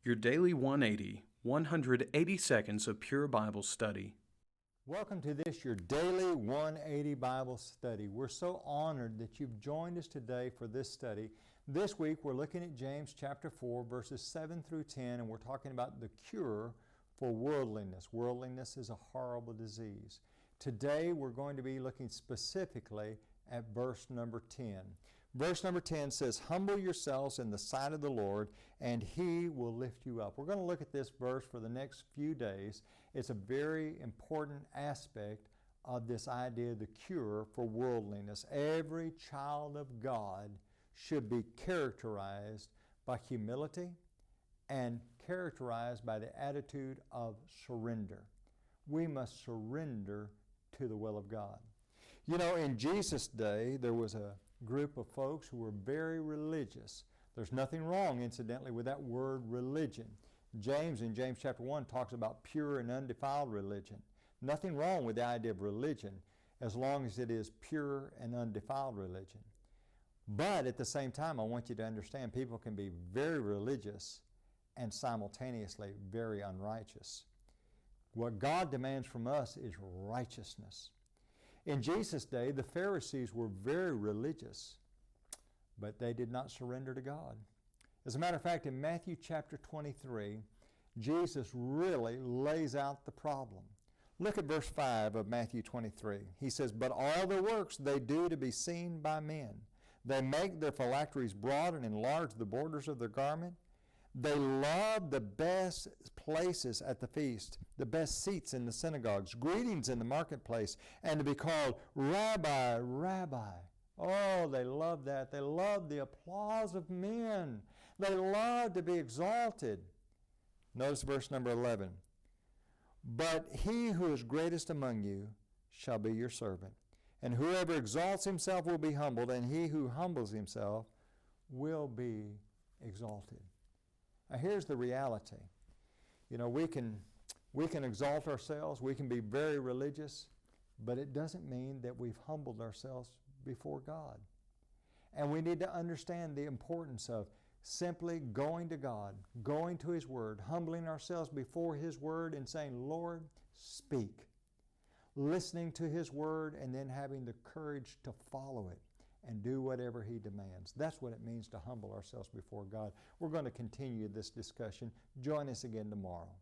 Your Daily 180, 180 seconds of pure Bible study. Welcome to this, your Daily 180 Bible study. We're so honored that you've joined us today for this study. This week we're looking at James chapter 4, verses 7 through 10, and we're talking about the cure for worldliness. Worldliness is a horrible disease. Today we're going to be looking specifically at verse number 10. Verse number 10 says, "Humble yourselves in the sight of the Lord, and He will lift you up." We're going to look at this verse for the next few days. It's a very important aspect of this idea of the cure for worldliness. Every child of God should be characterized by humility and characterized by the attitude of surrender. We must surrender to the will of God. You know, in Jesus' day, there was a group of folks who were very religious. There's nothing wrong, incidentally, with that word religion. James, in James chapter 1, talks about pure and undefiled religion. Nothing wrong with the idea of religion as long as it is pure and undefiled religion. But at the same time, I want you to understand people can be very religious and simultaneously very unrighteous. What God demands from us is righteousness. In Jesus' day, the Pharisees were very religious, but they did not surrender to God. As a matter of fact, in Matthew chapter 23, Jesus really lays out the problem. Look at verse 5 of Matthew 23. He says, "But all the works they do to be seen by men. They make their phylacteries broad and enlarge the borders of their garment. They love the best places at the feast, the best seats in the synagogues, greetings in the marketplace, and to be called Rabbi, Rabbi." Oh, they love that. They love the applause of men. They love to be exalted. Notice verse number 11. "But he who is greatest among you shall be your servant. And whoever exalts himself will be humbled, and he who humbles himself will be exalted." Now here's the reality. You know, we can exalt ourselves, we can be very religious, but it doesn't mean that we've humbled ourselves before God. And we need to understand the importance of simply going to God, going to His Word, humbling ourselves before His Word and saying, "Lord, speak." Listening to His Word and then having the courage to follow it and do whatever He demands. That's what it means to humble ourselves before God. We're going to continue this discussion. Join us again tomorrow.